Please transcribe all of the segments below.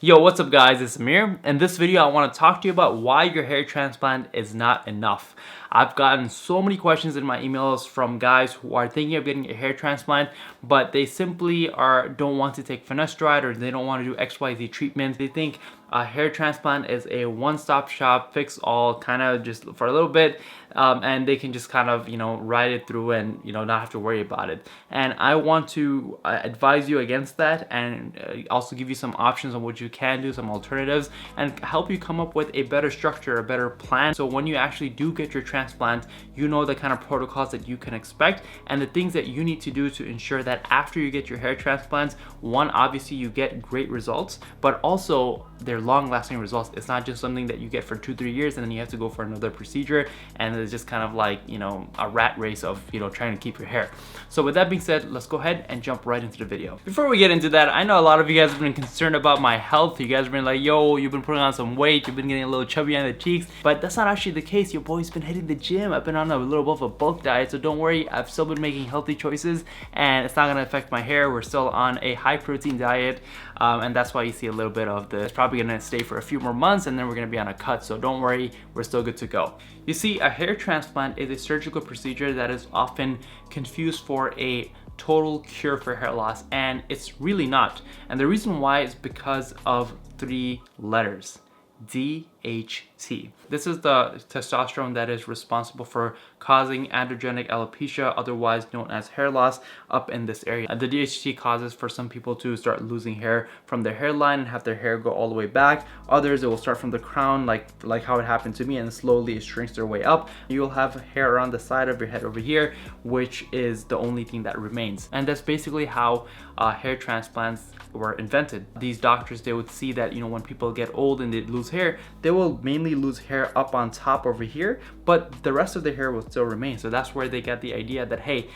Yo, what's up guys, it's Amir. In this video, I want to talk to you about why your hair transplant is not enough. I've gotten so many questions in my emails from guys who are thinking of getting a hair transplant, but they simply don't want to take finasteride, or they don't want to do XYZ treatment. They think a hair transplant is a one-stop shop, fix all, kind of just for a little bit, and they can just kind of, ride it through and, not have to worry about it. And I want to advise you against that, and also give you some options on what you can do, some alternatives, and help you come up with a better structure, a better plan. So when you actually do get your transplant, you know the kind of protocols that you can expect and the things that you need to do to ensure that after you get your hair transplants, one, obviously you get great results, but also they're long-lasting results. It's not just something that you get for 2-3 years and then you have to go for another procedure, and it's just kind of like, a rat race of, trying to keep your hair. So with that being said, let's go ahead and jump right into the video. Before we get into that, I know a lot of you guys have been concerned about my health. You guys have been like, yo, you've been putting on some weight, you've been getting a little chubby on the cheeks, but that's not actually the case. Your boy's been hitting the gym. I've been on a little bit of a bulk diet, so don't worry, I've still been making healthy choices and it's not gonna affect my hair. We're still on a high protein diet, and that's why you see a little bit of this. It's probably gonna stay for a few more months and then we're gonna be on a cut, so don't worry, we're still good to go. You see, a hair transplant is a surgical procedure that is often confused for a total cure for hair loss, and it's really not. And the reason why is because of 3 letters: DHT. This is the testosterone that is responsible for causing androgenic alopecia, otherwise known as hair loss, up in this area. The DHT causes for some people to start losing hair from their hairline and have their hair go all the way back. Others, it will start from the crown, like how it happened to me, and slowly it shrinks their way up. You'll have hair around the side of your head over here, which is the only thing that remains. And that's basically how hair transplants were invented. These doctors, they would see that, when people get old and they lose hair, they will mainly lose hair up on top over here, but the rest of the hair will still remain. So that's where they got the idea that, hey,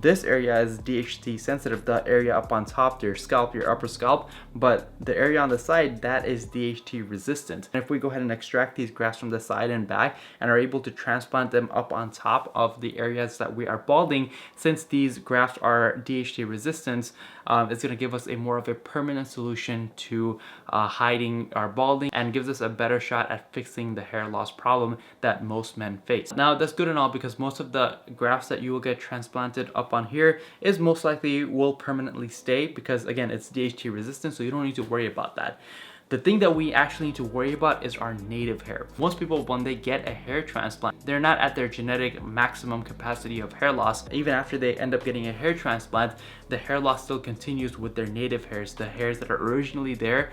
this area is DHT sensitive, the area up on top, your scalp, your upper scalp, but the area on the side, that is DHT resistant. And if we go ahead and extract these grafts from the side and back and are able to transplant them up on top of the areas that we are balding, since these grafts are DHT resistant, it's going to give us more of a permanent solution to hiding our balding, and gives us a better shot at fixing the hair loss problem that most men face. Now, that's good and all, because most of the grafts that you will get transplanted up on here is most likely will permanently stay, because again, it's DHT resistant, so you don't need to worry about that. The thing that we actually need to worry about is our native hair. Most people, when they get a hair transplant, they're not at their genetic maximum capacity of hair loss. Even after they end up getting a hair transplant, the hair loss still continues with their native hairs, the hairs that are originally there,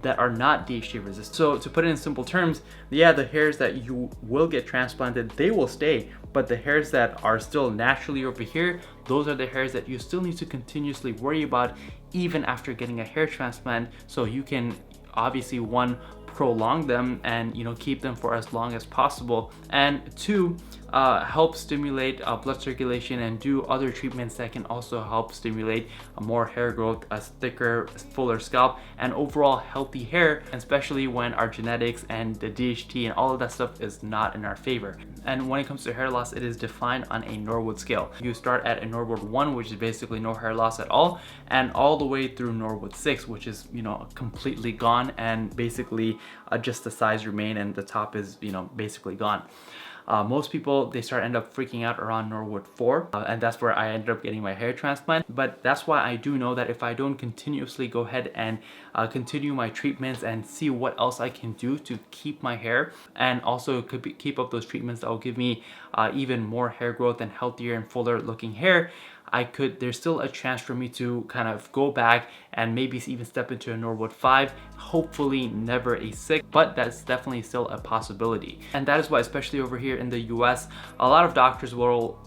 that are not DHT resistant. So to put it in simple terms, yeah, the hairs that you will get transplanted, they will stay, but the hairs that are still naturally over here, those are the hairs that you still need to continuously worry about even after getting a hair transplant, so you can obviously, one, prolong them and keep them for as long as possible, and 2, help stimulate blood circulation and do other treatments that can also help stimulate more hair growth, a thicker, fuller scalp, and overall healthy hair, especially when our genetics and the DHT and all of that stuff is not in our favor. And when it comes to hair loss, it is defined on a Norwood scale. You start at a Norwood 1, which is basically no hair loss at all, and all the way through Norwood 6, which is completely gone, and basically just the sides remain and the top is basically gone. Most people, they end up freaking out around Norwood 4, and that's where I ended up getting my hair transplant. But that's why I do know that if I don't continuously go ahead and continue my treatments and see what else I can do to keep my hair, and also keep up those treatments that will give me even more hair growth and healthier and fuller looking hair, there's still a chance for me to kind of go back and maybe even step into a Norwood 5, hopefully never a 6, but that's definitely still a possibility. And that is why, especially over here in the US, a lot of doctors will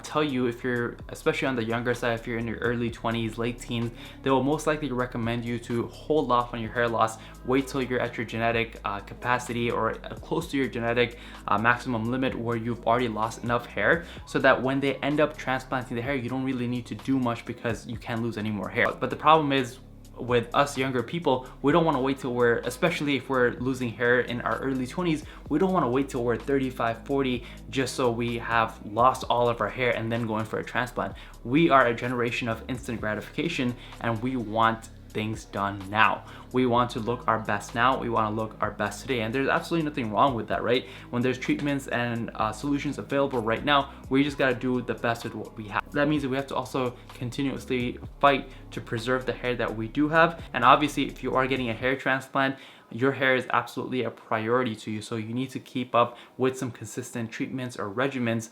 tell you, if you're, especially on the younger side, if you're in your early 20s, late teens, they will most likely recommend you to hold off on your hair loss, wait till you're at your genetic capacity or close to your genetic maximum limit where you've already lost enough hair, so that when they end up transplanting the hair, you don't really need to do much because you can't lose any more hair. But the problem is, with us younger people, we don't want to wait till we're, especially if we're losing hair in our early 20s, we don't want to wait till we're 35, 40 just so we have lost all of our hair and then going for a transplant. We are a generation of instant gratification, and we want things done now. We want to look our best now. We want to look our best today. And there's absolutely nothing wrong with that, right? When there's treatments and solutions available right now, we just got to do the best with what we have. That means that we have to also continuously fight to preserve the hair that we do have. And obviously, if you are getting a hair transplant, your hair is absolutely a priority to you. So you need to keep up with some consistent treatments or regimens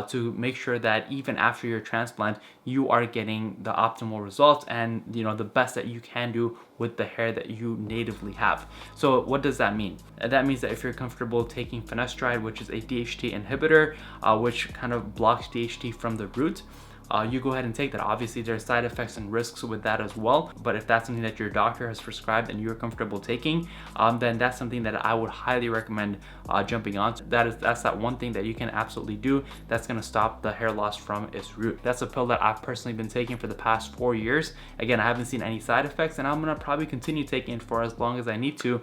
to make sure that even after your transplant, you are getting the optimal results and the best that you can do with the hair that you natively have. So what does that mean? That means that if you're comfortable taking finasteride, which is a DHT inhibitor, which kind of blocks DHT from the root, you go ahead and take that. Obviously, there's side effects and risks with that as well, but if that's something that your doctor has prescribed and you're comfortable taking, then that's something that I would highly recommend jumping on. That's that one thing that you can absolutely do that's going to stop the hair loss from its root. That's a pill that I've personally been taking for the past 4 years. Again, I haven't seen any side effects, and I'm going to probably continue taking it for as long as I need to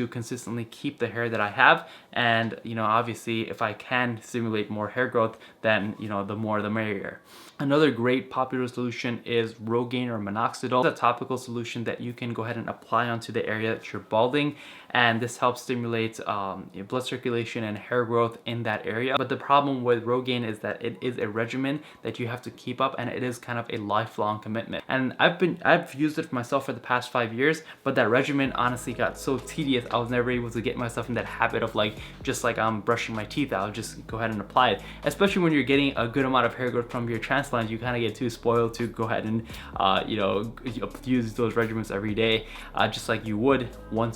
consistently keep the hair that I have. And obviously, if I can stimulate more hair growth, then the more the merrier. Another great popular solution is Rogaine or minoxidil. It's a topical solution that you can go ahead and apply onto the area that you're balding, and this helps stimulate blood circulation and hair growth in that area. But the problem with Rogaine is that it is a regimen that you have to keep up, and it is kind of a lifelong commitment. And I've used it for myself for the past 5 years, but that regimen honestly got so tedious, I was never able to get myself in that habit of just like I'm brushing my teeth, I'll just go ahead and apply it. Especially when you're getting a good amount of hair growth from your transplant, you kind of get too spoiled to go ahead and use those regimens every day, just like you would when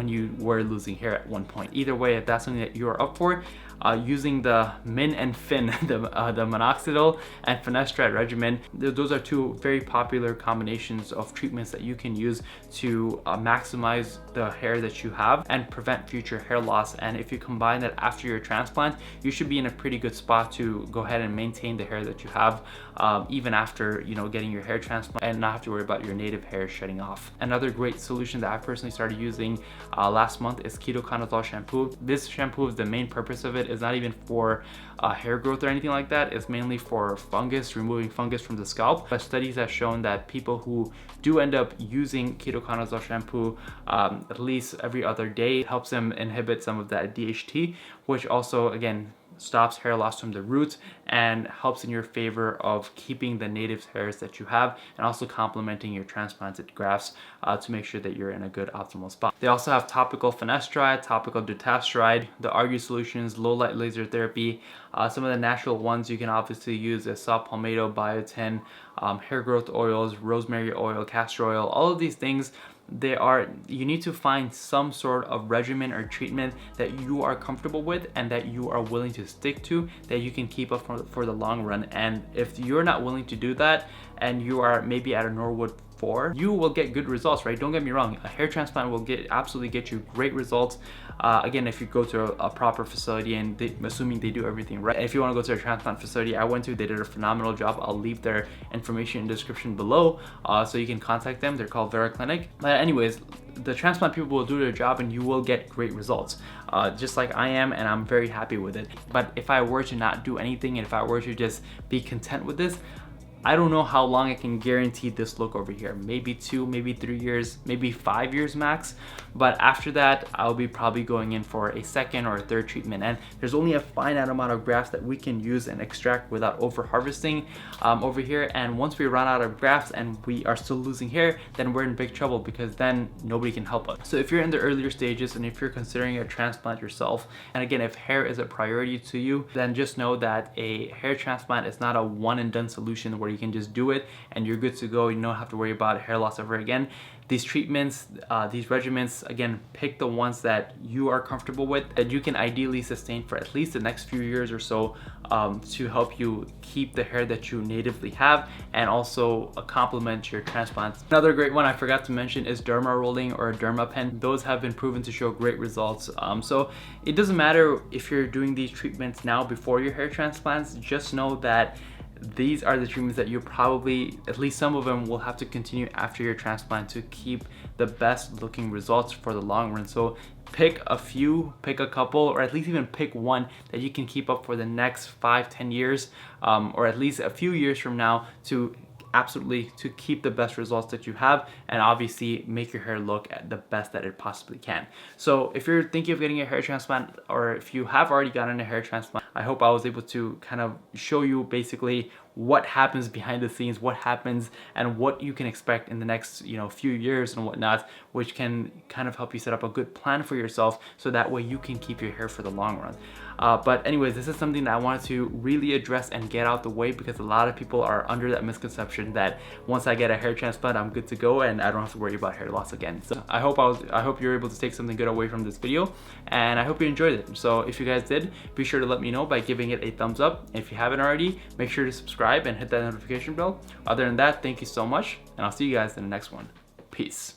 you were losing hair at one point. Either way, if that's something that you're up for, using the Min and Fin, the minoxidil and finasteride regimen, those are two very popular combinations of treatments that you can use to maximize the hair that you have and prevent future hair loss. And if you combine that after your transplant, you should be in a pretty good spot to go ahead and maintain the hair that you have even after getting your hair transplant, and not have to worry about your native hair shedding off. Another great solution that I personally started using last month is ketoconazole shampoo. This shampoo, is the main purpose of it is not even for hair growth or anything like that. It's mainly for fungus, removing fungus from the scalp. But studies have shown that people who do end up using ketoconazole shampoo at least every other day, helps them inhibit some of that DHT, which also again stops hair loss from the roots and helps in your favor of keeping the native hairs that you have, and also complementing your transplanted grafts to make sure that you're in a good optimal spot. They also have topical finasteride, topical dutasteride, the Argue Solutions, low light laser therapy. Some of the natural ones you can obviously use is saw palmetto, biotin, hair growth oils, rosemary oil, castor oil. All of these things, you need to find some sort of regimen or treatment that you are comfortable with and that you are willing to stick to, that you can keep up for the long run. And if you're not willing to do that, and you are maybe at a Norwood 4, you will get good results, right? Don't get me wrong, a hair transplant will absolutely get you great results. Again, if you go to a proper facility, and assuming they do everything right. If you want to go to a transplant facility I went to, they did a phenomenal job. I'll leave their information in the description below so you can contact them. They're called Vera Clinic. But anyways, the transplant people will do their job and you will get great results, just like I am, and I'm very happy with it. But if I were to not do anything, and if I were to just be content with this, I don't know how long I can guarantee this look over here. Maybe 2, maybe 3 years, maybe 5 years max. But after that, I'll be probably going in for a second or a third treatment. And there's only a finite amount of grafts that we can use and extract without over harvesting over here. And once we run out of grafts and we are still losing hair, then we're in big trouble, because then nobody can help us. So if you're in the earlier stages and if you're considering a transplant yourself, and again, if hair is a priority to you, then just know that a hair transplant is not a one and done solution where you can just do it and you're good to go. You don't have to worry about hair loss ever again. These treatments, these regimens, again, pick the ones that you are comfortable with, that you can ideally sustain for at least the next few years or so, to help you keep the hair that you natively have and also complement your transplants. Another great one I forgot to mention is derma rolling or derma pen. Those have been proven to show great results. So it doesn't matter if you're doing these treatments now before your hair transplants, just know that these are the treatments that you probably, at least some of them, will have to continue after your transplant to keep the best looking results for the long run. So pick a few, pick a couple, or at least even pick one that you can keep up for the next 5-10 years, or at least a few years from now, to absolutely to keep the best results that you have, and obviously make your hair look at the best that it possibly can. So if you're thinking of getting a hair transplant, or if you have already gotten a hair transplant, I hope I was able to kind of show you basically what happens behind the scenes, what happens, and what you can expect in the next few years and whatnot, which can kind of help you set up a good plan for yourself, so that way you can keep your hair for the long run. But anyways, this is something that I wanted to really address and get out the way, because a lot of people are under that misconception that once I get a hair transplant, I'm good to go and I don't have to worry about hair loss again. So I hope you're able to take something good away from this video, and I hope you enjoyed it. So if you guys did, be sure to let me know by giving it a thumbs up. If you haven't already, make sure to subscribe and hit that notification bell. Other than that, thank you so much, and I'll see you guys in the next one. Peace.